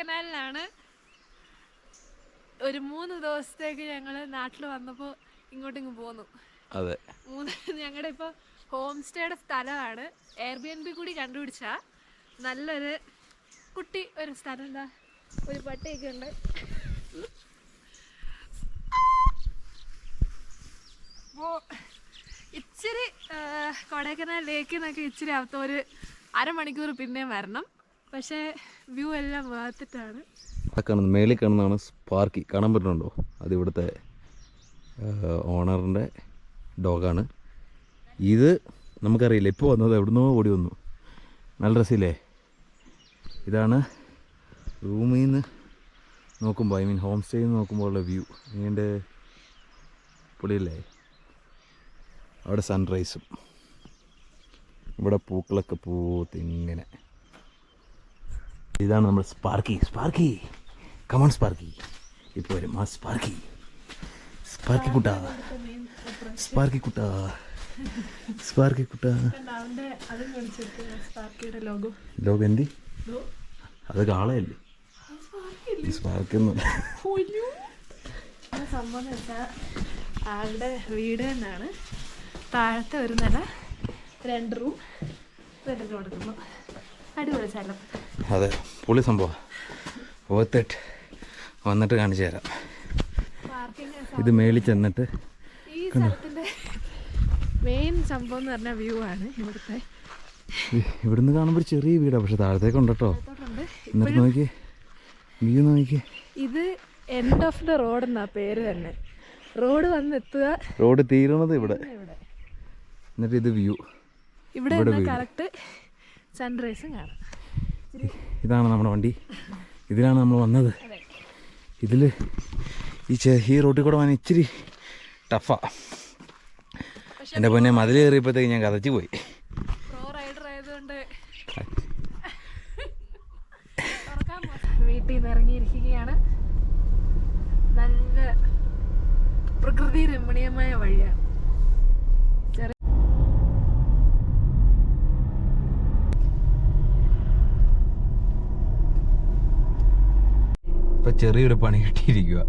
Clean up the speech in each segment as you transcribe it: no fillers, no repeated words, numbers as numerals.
കൊടൈക്കനാലിലാണ്. ഒരു 3 ദിവസത്തേക്ക് ഞങ്ങൾ നാട്ടിൽ വന്നപ്പോൾ ഇങ്ങോട്ടിങ്ങ് പോന്നു. അതെ, ഞങ്ങളുടെ ഇപ്പോൾ ഹോം സ്റ്റേയുടെ സ്ഥലമാണ്. എയർബിഎൻബി കൂടി കണ്ടുപിടിച്ച നല്ലൊരു കുട്ടി ഒരു സ്ഥലം. എന്താ ഒരു പട്ടിയൊക്കെ ഉണ്ട്. അപ്പോൾ ഇച്ചിരി കൊടൈക്കനാൽ ലേക്കിൽ നിന്നൊക്കെ ഇച്ചിരി അകത്ത് ഒരു അരമണിക്കൂർ പിന്നെയും വരണം. പക്ഷേ വ്യൂ എല്ലാം വേർത്തിട്ടാണ്. മേളിൽ കാണുന്നതാണ് സ്പാർക്കി. കാണാൻ പറ്റുന്നുണ്ടോ? അത് ഇവിടുത്തെ ഓണറിൻ്റെ ഡോഗാണ്. ഇത് നമുക്കറിയില്ല, ഇപ്പോൾ വന്നത് എവിടുന്നോ ഓടി വന്നു. നല്ല രസമില്ലേ? ഇതാണ് റൂമിൽ നിന്ന് നോക്കുമ്പോൾ, ഐ മീൻ ഹോം സ്റ്റേയിൽ നിന്ന് നോക്കുമ്പോൾ ഉള്ള വ്യൂ. ഇങ്ങനെ പൊളിയല്ലേ? അവിടെ സൺറൈസും ഇവിടെ പൂക്കളൊക്കെ പൂത്തിങ്ങനെ. ഇതാണ് നമ്മൾ സ്പാർക്കി. Sparky come on Sparky. ഇപ്പോൾ വരും ആ സ്പാർക്കി. സ്പാർക്കി കുട്ടാ, സ്പാർക്കി കുട്ടാ, സ്പാർക്കി കുട്ടാ. ലോഗോ എന്തി? അത് കാളയല്ലേ? സ്പാർക്കി ഒന്നും സംഭവം വെച്ചാൽ ആളുടെ വീട് തന്നെയാണ്. താഴത്തെ ഒരു നില 2 റൂം റെന്റിന് കൊടുക്കുന്നു. അടിപൊളി സ്ഥലം. അതെ, പൊളി സംഭവം. ഓർത്തിട്ട് വന്നിട്ട് കാണിച്ചു തരാം. ഇത് മേളിൽ ചെന്നിട്ട് ഈ സ്ഥലത്തിൻ്റെ മെയിൻ സംഭവം എന്ന് പറഞ്ഞാൽ വ്യൂ ആണ്. ഇവിടുന്ന് കാണുമ്പോൾ ചെറിയ വീടാണ്, പക്ഷെ താഴത്തേക്ക് ഉണ്ട് കേട്ടോ. എന്നിട്ട് നോക്കി വ്യൂ നോക്കി. ഇത് എൻഡ് ഓഫ് ദ റോഡ് എന്നാ പേര് തന്നെ. റോഡ് വന്നെത്തുക, റോഡ് തീരുന്നത് ഇവിടെ. എന്നിട്ട് ഇത് വ്യൂ. ഇവിടെ കറക്റ്റ് സൺറൈസും കാണാം. ഇതാണ് നമ്മുടെ വണ്ടി. ഇതിലാണ് നമ്മൾ വന്നത്. ഇതിൽ ഈ റോട്ടിൽ കൂടെ വന്ന് ഇച്ചിരി ടഫാ. എൻ്റെ പൊന്നെ, മതിൽ കയറിയപ്പോഴത്തേക്ക് ഞാൻ കതച്ചു പോയി. വീട്ടിൽ നിന്ന് ഇറങ്ങിയിരിക്കുകയാണ്. നല്ല പ്രകൃതി രമണീയമായ വഴിയാണ്. ഇപ്പം ചെറിയൊരു പണി കിട്ടിയിരിക്കുക.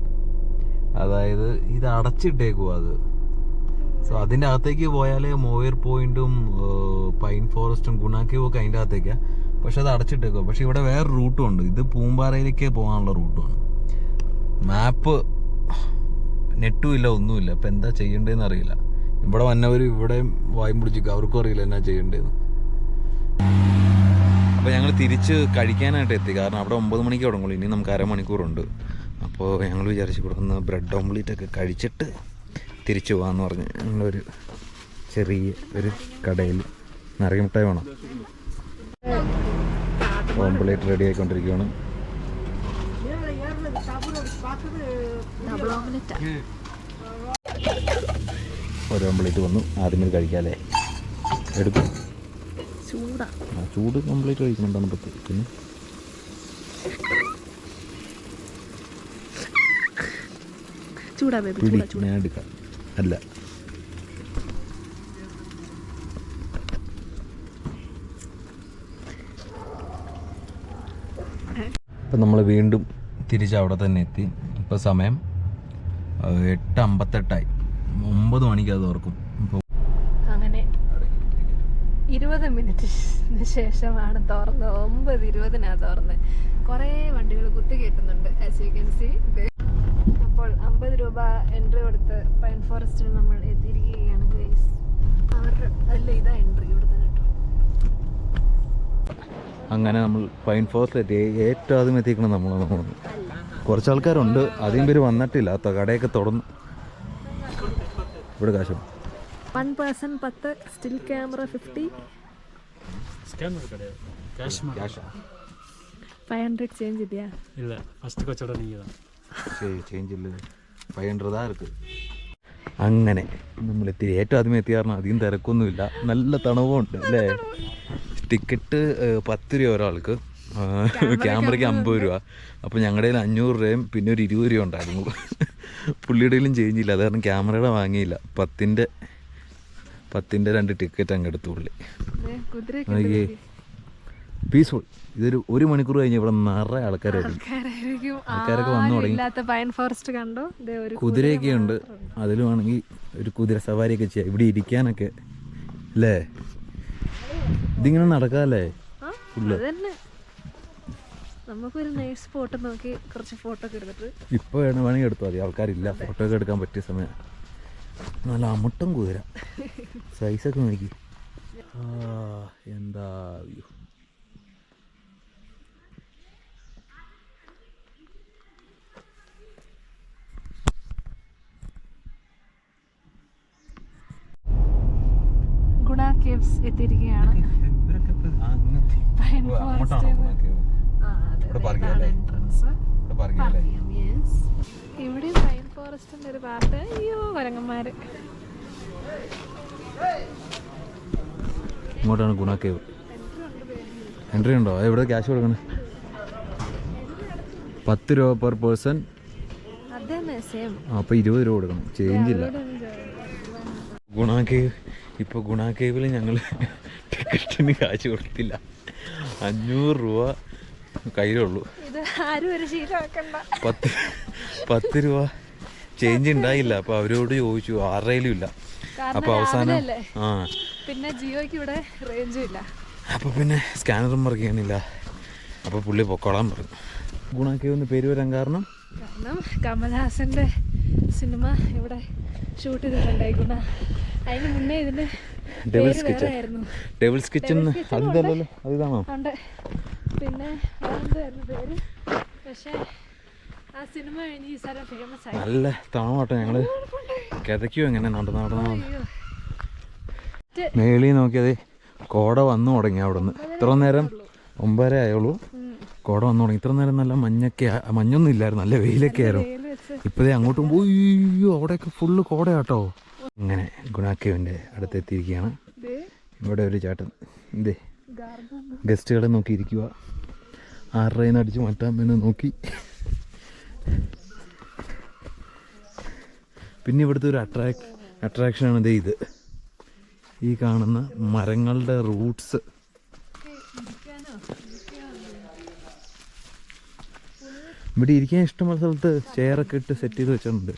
അതായത് ഇത് അടച്ചിട്ടേക്കുക. അത് സോ അതിൻ്റെ അകത്തേക്ക് പോയാൽ മോയർ പോയിന്റും പൈൻ ഫോറസ്റ്റും ഗുണ കേവും ഒക്കെ അതിൻ്റെ അകത്തേക്കാണ്. പക്ഷെ അത് അടച്ചിട്ടേക്കുക. പക്ഷെ ഇവിടെ വേറെ റൂട്ടും ഉണ്ട്. ഇത് പൂമ്പാറയിലേക്ക് പോകാനുള്ള റൂട്ടുമാണ്. മാപ്പ് നെറ്റും ഇല്ല, ഒന്നുമില്ല. അപ്പം എന്താ ചെയ്യേണ്ടതെന്ന് അറിയില്ല. ഇവിടെ വന്നവർ ഇവിടെ വായും പിടിച്ചിരിക്കും, അവർക്കും അറിയില്ല എന്നാ ചെയ്യേണ്ടതെന്ന്. അപ്പോൾ ഞങ്ങൾ തിരിച്ച് കഴിക്കാനായിട്ട് എത്തി. കാരണം അവിടെ 9 മണിക്ക് തുടങ്ങുള്ളൂ. ഇനി നമുക്ക് അരമണിക്കൂറുണ്ട്. അപ്പോൾ ഞങ്ങൾ വിചാരിച്ച് ഇവിടെ നിന്ന് ബ്രെഡ് ഓംപ്ലേറ്റൊക്കെ കഴിച്ചിട്ട് തിരിച്ചു പോകാമെന്ന് പറഞ്ഞ് ഞങ്ങളൊരു ചെറിയ ഒരു കടയിൽ നിറയെ മിഠായി വേണം. ഓംപ്ലേറ്റ് റെഡി ആയിക്കൊണ്ടിരിക്കുകയാണ്. ഒരു ഓംപ്ലേറ്റ് വന്നു. ആദ്യം ഇത് കഴിക്കാമല്ലേ? എടുക്കും. ചൂട് കംപ്ലീറ്റ് കഴിക്കുന്നുണ്ടാണ് പത്ത്. പിന്നെ ഞാൻ എടുക്കാം. അല്ല, ഇപ്പം നമ്മൾ വീണ്ടും തിരിച്ച് അവിടെ തന്നെ എത്തി. ഇപ്പോൾ സമയം 8:58. 9 മണിക്ക് അത് തുറക്കും. അങ്ങനെ 20 മിനിറ്റിന് ശേഷമാണ് തുറന്നത്. 9:20 തുറന്നത്. കുറേ വണ്ടികൾ കുത്തി കയറ്റുന്നുണ്ട്. As you can see. അപ്പോൾ 50 രൂപ എൻട്രി കൊടുത്ത് പൈൻ ഫോറസ്റ്റിൽ നമ്മൾ എത്തിയിരിക്കുകയാണ് ഗൈസ്. അവരുടെ അല്ല, ഇതാ എൻട്രി കൊടുത്ത് കേട്ടോ. അങ്ങനെ നമ്മൾ പൈൻ ഫോറസ്റ്റിലെത്തി. ഏറ്റവും ആദ്യം എത്തിക്കണം നമ്മളാണ് തോന്നുന്നു. കുറച്ച് ആൾക്കാരുണ്ട്, അധികം പേര് വന്നിട്ടില്ല. കടയൊക്കെ തുറന്നു. ഇവിടെ കാശ് 1 person 10, സ്റ്റിൽ ക്യാമറ 50. ಸ್ಕ್ಯಾನರ್ ಕಡೆ ಕ್ಯಾಶ್ ಕ್ಯಾಶ್ 500 ചേഞ്ച് ಇದೆಯಾ? ಇಲ್ಲ, ಫಸ್ಟ್ ಕಚೋಡ ನೀಗ ചേഞ്ച് ഇല്ല, 500 ഇருக்கு. അങ്ങനെ നമ്മളെത്തി. ഏറ്റവും ആദ്യമേ എത്തി. കാരണം അധികം തിരക്കൊന്നുമില്ല, നല്ല തണുവുണ്ട് അല്ലേ? ടിക്കറ്റ് 10 രൂപ ഒരാൾക്ക്, ക്യാമറയ്ക്ക് 50 രൂപ. അപ്പോൾ ഞങ്ങളുടെ കയ്യിൽ 500 രൂപയും പിന്നെ ഒരു 20 രൂപ ഉണ്ടായിരുന്നു. പുള്ളിയുടെ കയ്യിലും ചേഞ്ച് ഇല്ല. അത് കാരണം ക്യാമറയുടെ വാങ്ങിയില്ല. 10ൻ്റെ 2 ടിക്കറ്റ് അങ്ങ് എടുത്തു പുള്ളി. പീസ്ഫുൾ. ഇതൊരു 1 മണിക്കൂർ കഴിഞ്ഞ് ഇവിടെ നിറയെ ആൾക്കാരായിരിക്കും. ആൾക്കാരൊക്കെ വന്നു തുടങ്ങി. പൈൻ ഫോറസ്റ്റ് കണ്ടോ, കുതിരയൊക്കെ ഉണ്ട്. അതിലും ആണെങ്കിൽ ഒരു കുതിര സവാരിയൊക്കെ ചെയ്യാം. ഇവിടെ ഇരിക്കാനൊക്കെ അല്ലേ, ഇതിങ്ങനെ നടക്കാല്ലേ ഫുള്ള്. നമുക്കൊരു നൈസ് സ്പോട്ട് നോക്കി കുറച്ച് ഫോട്ടോ ഒക്കെ എടുത്തിട്ട് ഇപ്പോൾ വേണമെങ്കിൽ എടുത്താൽ മതി. ആൾക്കാരില്ല, ഫോട്ടോ ഒക്കെ എടുക്കാൻ പറ്റിയ സമയം. നല്ല അമുട്ടം കുതിര സൈസൊക്കെ നോക്കി. എന്താ വ്യൂ. ഗുണ കേവ്സ് എത്തിയിരിക്കുകയാണ്. പൈൻ ഫോറസ്റ്റ് ഇവിടെ പൈൻ ഫോറസ്റ്റിന്റെ ഒരു പാർട്ട്. അയ്യോ വരങ്ങന്മാര്. ഇങ്ങോട്ടാണ് ഗുണ കേവ്. എൻട്രി ഉണ്ടോ? എവിടെ ക്യാഷ് കൊടുക്കണേ? 10 രൂപ പെർ പേഴ്സൺ. അപ്പോൾ 20 രൂപ കൊടുക്കണം, ചേഞ്ച് ഇല്ല. ഗുണ കേവ്. ഇപ്പോൾ ഗുണ കേവിൽ ഞങ്ങൾ ടിക്കറ്റിന് കാശ് കൊടുത്തില്ല. 500 രൂപ കയ്യിലുള്ളൂ. 10 രൂപ ചേഞ്ച് ഉണ്ടായില്ല. അപ്പോൾ അവരോട് ചോദിച്ചു, ആരുടെയിലും ഇല്ല. അപ്പോൾ അവസാനം പിന്നെ ജിയോയ്ക്ക് ഇവിടെ റേഞ്ചും ഇല്ല. അപ്പോൾ പിന്നെ സ്കാനറും വർക്ക് ചെയ്യണില്ല. അപ്പോൾ പുള്ളി പൊക്കോളാൻ പറഞ്ഞു. ഗുണ കേവ് എന്ന് പേര് വരാൻ കാരണം കമൽഹാസന്റെ സിനിമ ഇവിടെ ഷൂട്ട് ചെയ്തിട്ടുണ്ടായി ഗുണ. അതിന് മുന്നേ ഇതിന്റെ ഡെവിൾസ് കിച്ചൺ അതല്ലോ, അതിതാണോ? പിന്നെ വേറെന്തായിരുന്നു പേര്, പക്ഷേ ആ സിനിമ കഴിഞ്ഞ് ഈ സ്ഥലം ഫേമസ് ആയി. നല്ല തണുപ്പാട്ടോ. ഞങ്ങള് കിതയ്ക്കും എങ്ങനെ നടന്ന മേളി നോക്കിയതേ കോട വന്നു തുടങ്ങി. അവിടെ നിന്ന് ഇത്ര നേരം 9:30 ആയുള്ളൂ, കോട വന്നു തുടങ്ങി. ഇത്ര നേരം നല്ല മഞ്ഞൊന്നും ഇല്ലായിരുന്നു, നല്ല വെയിലൊക്കെ ആയിരുന്നു. ഇപ്പോഴേ അങ്ങോട്ടും പോയി, അവിടെയൊക്കെ ഫുള്ള് കോടയാട്ടോ. ഇങ്ങനെ ഗുണാക്കേവിൻ്റെ അടുത്തെത്തിയിരിക്കുകയാണ്. ഇവിടെ ഒരു ചേട്ടൻ എന്തേ ഗസ്റ്റുകളെ നോക്കിയിരിക്കുക. 6:30 അടിച്ച് മാറ്റാമെന്ന് നോക്കി. പിന്നെ ഇവിടുത്തെ ഒരു അട്രാക്ഷനാണ് ദേ ഇത്, ഈ കാണുന്ന മരങ്ങളുടെ റൂട്ട്സ്. ഇവിടെ ഇരിക്കാൻ ഇഷ്ടമുള്ള സ്ഥലത്ത് ചെയറൊക്കെ ഇട്ട് സെറ്റ് ചെയ്ത് വെച്ചിട്ടുണ്ട്.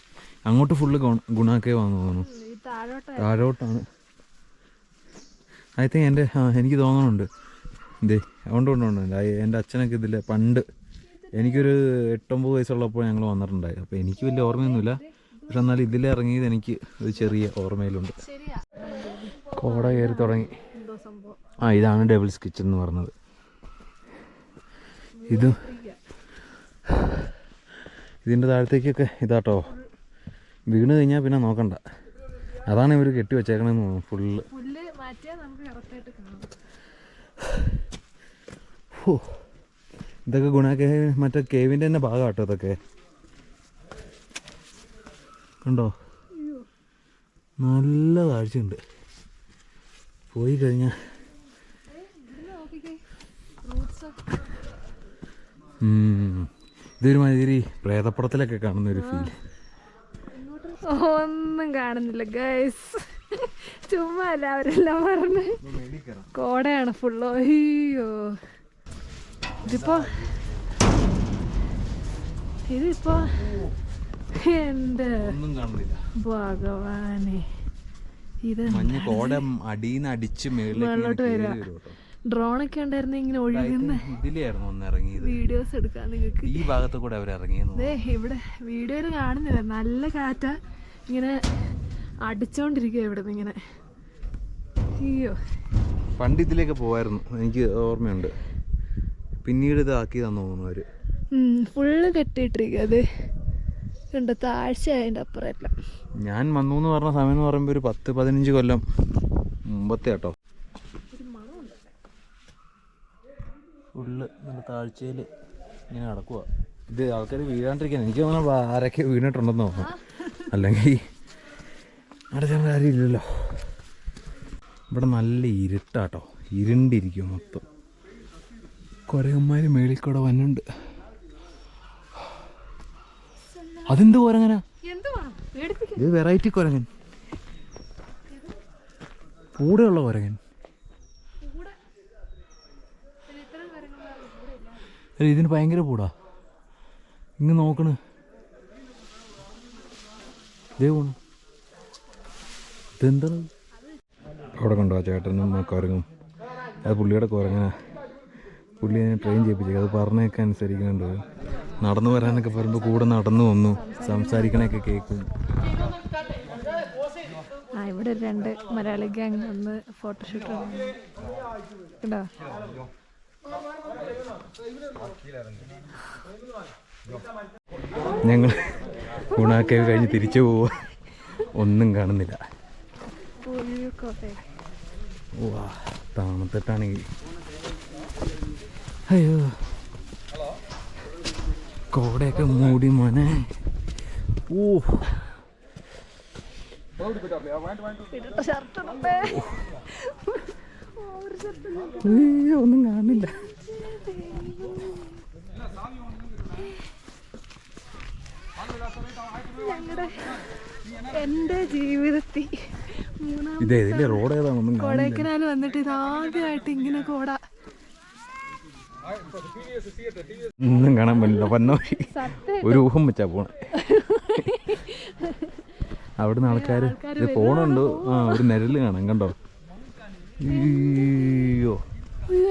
അങ്ങോട്ട് ഫുള്ള് ഗുണാക്കേവ് ആണെന്ന് തോന്നുന്നു. താഴോട്ടാണ് ഐ തിങ്ക്. എനിക്ക് തോന്നുന്നുണ്ട് ഇതേ അതുകൊണ്ടുണ്ട്. എൻ്റെ അച്ഛനൊക്കെ ഇതിൽ പണ്ട് എനിക്കൊരു 8-9 വയസ്സുള്ളപ്പോൾ ഞങ്ങൾ വന്നിട്ടുണ്ടായി. അപ്പോൾ എനിക്ക് വലിയ ഓർമ്മയൊന്നുമില്ല, പക്ഷെ എന്നാലും ഇതിലിറങ്ങിയത് എനിക്ക് ഒരു ചെറിയ ഓർമ്മയിലുണ്ട്. കോട കയറി തുടങ്ങി. ഇതാണ് ഡെവിൾസ് കിച്ചൺ എന്ന് പറഞ്ഞത്. ഇതിൻ്റെ താഴത്തേക്കൊക്കെ ഇതാട്ടോ, വീണ് കഴിഞ്ഞാൽ പിന്നെ നോക്കണ്ട. അതാണ് ഇവർ കെട്ടി വെച്ചേക്കണെന്ന് തോന്നുന്നു ഫുള്ള്. ഇതൊക്കെ ഗുണാക്കേവ് മറ്റേ കേവിൻ്റെ തന്നെ ഭാഗം കേട്ടോ. ഇതൊക്കെ കണ്ടോ, നല്ല കാഴ്ചയുണ്ട്. പോയി കഴിഞ്ഞാൽ ഇതൊരു മാതിരി പ്രേതപ്പടത്തിലൊക്കെ കാണുന്ന ഒരു ഫീൽ. ഒന്നും കാണുന്നില്ല ഗൈസ്, ചുമ്മാ അല്ല അവരെല്ലാം പറഞ്ഞ് കോടയാണ് ഫുള്ള്. അയ്യോ, ഇതിപ്പോ എന്റെ ഭഗവാനെ, ഇത് അടിച്ച് വെള്ളോട്ട് വരിക. ഡ്രോണൊക്കെ ഉണ്ടായിരുന്നു ഇങ്ങനെ ഒഴുകുന്ന വീഡിയോസ് എടുക്കാൻ നിങ്ങൾക്ക്. ഈ ഭാഗത്ത് കൂടെ അവരിറങ്ങിയത് ഇവിടെ വീഡിയോയിൽ കാണുന്നില്ല, നല്ല കാറ്റാ ഇങ്ങനെ അടിച്ചോണ്ടിരിക്കുക ഇവിടെ നിന്ന് ഇങ്ങനെ. അയ്യോ, പണ്ട് ഇതിലേക്ക് പോവായിരുന്നു, എനിക്ക് ഓർമ്മയുണ്ട്. പിന്നീട് ഇതാക്കിയതാന്ന് തോന്നുന്നു അവര്. ഫുള്ള് കെട്ടിയിട്ടിരിക്കുക. അത് ഉണ്ട്, താഴ്ച അതിൻ്റെ അപ്പുറമല്ല. ഞാൻ വന്നു എന്ന് പറഞ്ഞ സമയം എന്ന് പറയുമ്പോൾ ഒരു 10-15 കൊല്ലം മുമ്പത്തെ കേട്ടോ. ഫുള്ള് നല്ല താഴ്ചയിൽ ഇങ്ങനെ നടക്കുക. ഇത് ആൾക്കാർ വീഴാണ്ടിരിക്കാൻ എനിക്ക് തോന്നുന്നു ആരൊക്കെ വീണിട്ടുണ്ടെന്ന് തോന്നുന്നു, അല്ലെങ്കിൽ അടച്ചാൽ ആരും ഇല്ലല്ലോ. ഇവിടെ നല്ല ഇരുട്ടാട്ടോ, ഇരുണ്ടിരിക്കും മൊത്തം. കുരങ്ങന്മാർ മേളിൽ കൂടെ വന്നുണ്ട്. അതെന്ത് കുരങ്ങനാ? ഇത് വെറൈറ്റി കുരങ്ങൻ, കൂടെയുള്ള കുരങ്ങൻ. ഇതിന് ഭയങ്കര പൂടാ. ഇങ്ങ് നോക്കണ്, ഇതേ പോണു. ഇതെന്താണ് അവിടെ കണ്ടോ ചേട്ടനും കുരങ്ങും? അത് പുള്ളിയുടെ കുരങ്ങനാ. പുള്ളി അതിനെ ട്രെയിൻ ചെയ്യിപ്പിച്ചത്. അത് പറഞ്ഞൊക്കെ അനുസരിക്കുന്നുണ്ട്. നടന്നു വരാനൊക്കെ പറയുമ്പോൾ കൂടെ നടന്നു വന്നു, സംസാരിക്കണൊക്കെ കേൾക്കും. ഇവിടെ 2 മലയാളി ഗ്യാങ് വന്ന് ഫോട്ടോഷൂട്ട് കേട്ടോ. ഞങ്ങൾ ഗുണാക്കേവ് കഴിഞ്ഞ് തിരിച്ചു പോവുക. ഒന്നും കാണുന്നില്ല. വാ, തണുത്തിട്ടാണെങ്കിൽ അയ്യോ കോടയൊക്കെ മൂടി മോനെ. ഓ ഒന്നും കാണുന്നില്ല. എന്റെ ജീവിതത്തിൽ ഇതേതിന്റെ റോഡ് ഏതാണെന്നും കൊടൈക്കനാൽ വന്നിട്ട് ഇതാദ്യമായിട്ട് ഇങ്ങനെ കോട. ഒന്നും കാണാൻ പറ്റില്ല. പന്നോഴി ഒരു ഊഹം വെച്ചാ പോണ. അവിടുന്ന് ആൾക്കാർ ഇത് പോണുണ്ട്. ആ, ഒരു നിഴല് കാണാം, കണ്ടോ? അയ്യോ,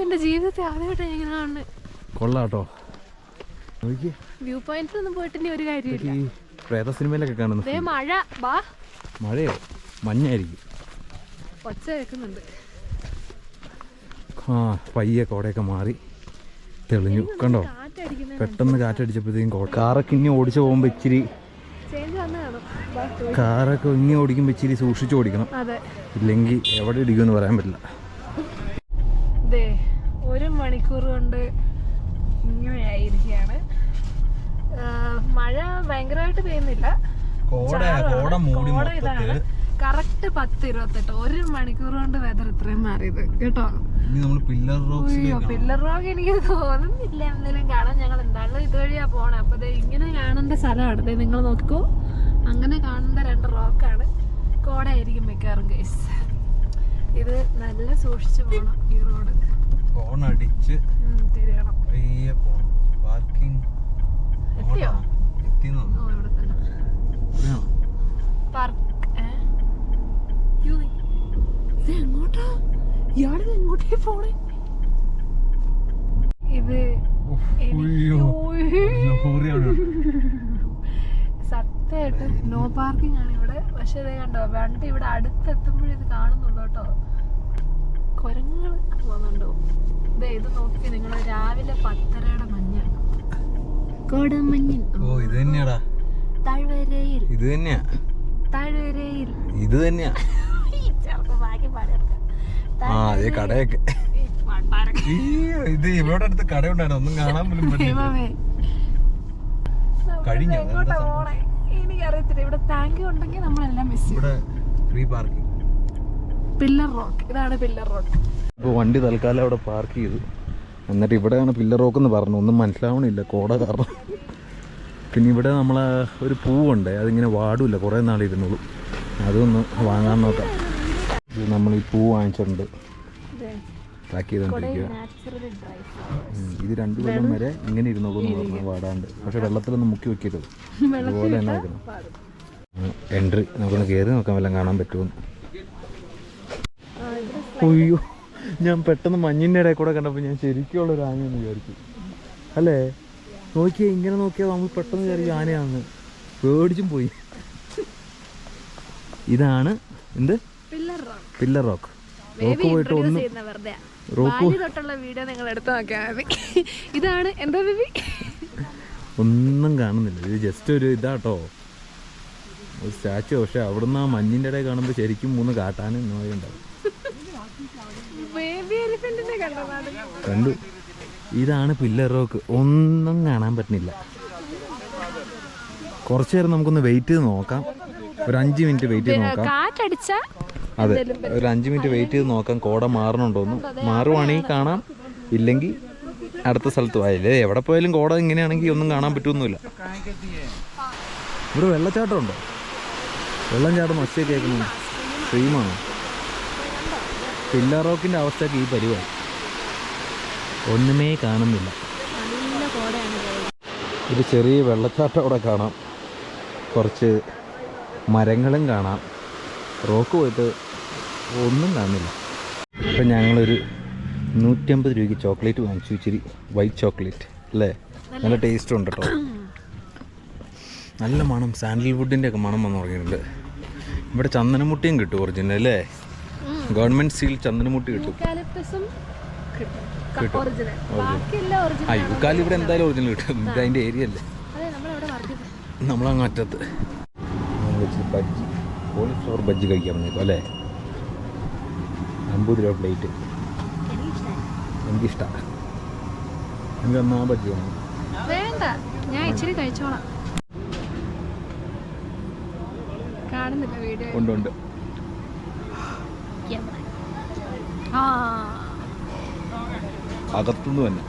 എന്റെ ജീവിതത്തിൽ ആദ്യമായിട്ട് ഇങ്ങനെ കാണുന്നത്. കൊള്ളാട്ടോ. വ്യൂ പോയിന്റിലൊന്നും പോയിട്ട് ഇനി ഒരു കാര്യമില്ല. ഈ പ്രേത സിനിമയിലൊക്കെ കാണുന്നു. മഴ വാ. മഴയോ മഞ്ഞായിരിക്കും. ഒച്ച കേൾക്കുന്നുണ്ട്. ആ, പയ്യെ കോടയൊക്കെ മാറി തെളിഞ്ഞു, കണ്ടോ? പെട്ടെന്ന് കാറ്റടിച്ചപ്പോഴത്തേക്കും കാറൊക്കെ ഇനി ഓടിച്ചു പോകുമ്പോൾ ഇച്ചിരി കാറൊക്കെ ഇനി ഓടിക്കുമ്പോൾ ഇച്ചിരി സൂക്ഷിച്ചു ഓടിക്കണം. ഇല്ലെങ്കിൽ എവിടെ ഇടിക്കുമെന്ന് പറയാൻ പറ്റില്ല. 1 മണിക്കൂർ കൊണ്ട് ഇങ്ങനെയായിരിക്കുകയാണ്. മഴ ഭയങ്കരമായിട്ട് പെയ്യുന്നില്ല. ഇതാണ് കറക്റ്റ് 10:28. 1 മണിക്കൂർ കൊണ്ട് വെതർ ഇത്രയും മാറിയത് കേട്ടോ. പില്ലർ റോക്ക് എനിക്ക് തോന്നുന്നില്ല എന്തെങ്കിലും കാണാൻ. ഞങ്ങൾ എന്തായാലും ഇതുവഴിയാ പോണേ. അപ്പൊ ഇങ്ങനെ കാണേണ്ട സ്ഥലമാണ്. നിങ്ങൾ നോക്കിക്കോ, അങ്ങനെ കാണേണ്ട 2 റോക്കാണ്. കോടയായിരിക്കും മിക്കവാറും കേസ്. ഇത് നല്ല സൂക്ഷിച്ചു പോണം. ഈ റോഡ് ഹോണടിച്ച് തിരിയണം. എത്തിയോ? ഇവിടെ തന്നെ എങ്ങോട്ടാ ഇയാള് എങ്ങോട്ടേ പോണേ? ഇത് സത്യമായിട്ട് നോ പാർക്കിംഗ് ആണ് ഇവിടെ. പക്ഷെ ഇത് കണ്ടോ, വണ്ടി ഇവിടെ അടുത്തെത്തുമ്പോഴേ ഇത് കാണുന്നുള്ളൂ കേട്ടോ. കുരങ്ങൾ പോകുന്നുണ്ടോ? ഇത് നോക്കി നിങ്ങൾ, രാവിലെ 10:30 മഞ്ഞ കോടമഞ്ഞിൽ. ഓ, ഇത് തന്നെയാടാ. താഴ്വരയിൽ ഇത് തന്നെയാ. താഴ്വരയിൽ ഇത് തന്നെയാ. ആ, അതേ കടയൊക്കെ. ഇത് ഇവിടെ അടുത്ത് കടയുണ്ടായിരുന്നു, ഒന്നും കാണാൻ പോലും പറ്റില്ല. കഴിഞ്ഞോ? എനിക്കറിയത്തില്ല. ഇവിടെ താങ്ക് യു ഉണ്ടെങ്കിൽ നമ്മളെല്ലാം മിസ് ചെയ്യും. ഇവിടെ ഫ്രീ പാർക്കിംഗ്. പില്ലർ റോക്ക്, ഇതാണ് പില്ലർ റോക്ക്. ഇപ്പോൾ വണ്ടി തൽക്കാലം അവിടെ പാർക്ക് ചെയ്തു. എന്നിട്ട് ഇവിടെയാണ് പില്ലർ റോക്ക് എന്ന് പറഞ്ഞു. ഒന്നും മനസ്സിലാവണില്ല കോട കാരണം. പിന്നെ ഇവിടെ നമ്മളെ ഒരു പൂവുണ്ട്, അതിങ്ങനെ വാടില്ല, കുറേ നാളിരുന്നുള്ളൂ. അതൊന്ന് വാങ്ങാൻ നോക്കാം. ഇത് നമ്മൾ ഈ പൂ വാങ്ങിച്ചിട്ടുണ്ട്, പാക്ക് ചെയ്തുകൊണ്ടിരിക്കുക. ഇത് 2 കൊല്ലം വരെ ഇങ്ങനെ ഇരുന്നോളൂ എന്ന് പറഞ്ഞു, വാടാണ്ട്. പക്ഷെ വെള്ളത്തിലൊന്നും മുക്കി വെക്കരുത്, അതുപോലെ തന്നെ വെക്കണം. എൻട്രി നമുക്കൊന്ന് കയറി നോക്കാൻ വല്ലതും കാണാൻ പറ്റുമെന്ന്. അയ്യോ, ഞാൻ പെട്ടെന്ന് മഞ്ഞിൻ്റെ ഇടയിൽ കൂടെ കണ്ടപ്പോൾ ഞാൻ ശരിക്കുള്ളൊരു ആനയെന്ന് വിചാരിച്ചു. അല്ലേ? നോക്കിയാൽ ഇങ്ങനെ നോക്കിയാൽ നമ്മൾ പെട്ടെന്ന് വിചാരിച്ചു ആനയാണെന്ന്. പേടിച്ചും പോയി. ഇതാണ് എന്ത്? Pillar rock. റോക്ക് പോയിട്ട് ഒന്ന് റോക്ക് വീഡിയോ നിങ്ങൾ എടുത്ത് നോക്കിയാൽ മതി. ഇതാണ് എന്താ ബേബി? ഒന്നും കാണുന്നില്ല. ഇത് ജസ്റ്റ് ഒരു ഇതാട്ടോ, ഒരു സ്റ്റാച്ചു. പക്ഷെ അവിടുന്ന് ആ മഞ്ഞിൻ്റെ ഇടയിൽ കാണുമ്പോൾ ശരിക്കും 3 കാട്ടാനും നോയുണ്ടാവും. കണ്ടു. ഇതാണ് പില്ലർ റോക്ക്. ഒന്നും കാണാൻ പറ്റുന്നില്ല. കുറച്ചു നേരം നമുക്കൊന്ന് വെയിറ്റ് ചെയ്ത് നോക്കാം. ഒരു 5 മിനിറ്റ് വെയിറ്റ് ചെയ്ത് നോക്കാം. അതെ, ഒരു 5 മിനിറ്റ് വെയിറ്റ് ചെയ്ത് നോക്കാം കോട മാറണുണ്ടോന്ന്. മാറുവാണെങ്കിൽ കാണാം, ഇല്ലെങ്കിൽ അടുത്ത സ്ഥലത്ത് പോയാലേ. എവിടെ പോയാലും കോട ഇങ്ങനെയാണെങ്കിൽ ഒന്നും കാണാൻ പറ്റുമൊന്നുമില്ല. ഇവിടെ വെള്ളച്ചാട്ടം ഉണ്ടോ? വെള്ളം ചാട്ടം ഒച്ച കേൾക്കുന്നു. സ്ട്രീമാണോ? പില്ലർ റോക്കിൻ്റെ അവസ്ഥയ്ക്ക് ഈ പരിപാടി ഒന്നുമേ കാണുന്നില്ല. നല്ല ഒരു ചെറിയ വെള്ളച്ചാട്ടം അവിടെ കാണാം, കുറച്ച് മരങ്ങളും കാണാം. റോക്ക് പോയിട്ട് ഒന്നും കാണില്ല. അപ്പം ഞങ്ങളൊരു 150 രൂപയ്ക്ക് ചോക്ലേറ്റ് വാങ്ങിച്ചു, ഇച്ചിരി വൈറ്റ് ചോക്ലേറ്റ് അല്ലേ. നല്ല ടേസ്റ്റ് ഉണ്ട് കേട്ടോ. നല്ല മണം, സാൻഡൽവുഡിൻ്റെ ഒക്കെ മണം വന്ന് തുടങ്ങിയിട്ടുണ്ട്. ഇവിടെ ചന്ദനമുട്ടിയും കിട്ടും ഒറിജിനൽ അല്ലേ, ഗവൺമെൻറ് സീൽ ചന്ദനമുട്ടി കിട്ടും. ആ യുക്കാലി ഇവിടെ എന്തായാലും ഒറിജിനൽ കിട്ടും, ഇത് അതിൻ്റെ ഏരിയ അല്ലേ. നമ്മളങ്ങ് അറ്റത്ത് ബജ്ജി, കോളിഫ്ലവർ ബജ്ജി കഴിക്കാൻ വന്നേക്കും അല്ലേ. 50 രൂപ പ്ലേറ്റ്. എനിക്കിഷ്ടമാണ്. എനിക്ക് അന്ന് ആ ബജ്ജി വേണം. വേണ്ട, ഞാൻ ഇച്ചിരി കഴിച്ചോളാം. കാണുന്നില്ല വീഡിയോ? ഉണ്ട്. അകത്തുനിന്ന് തന്നെ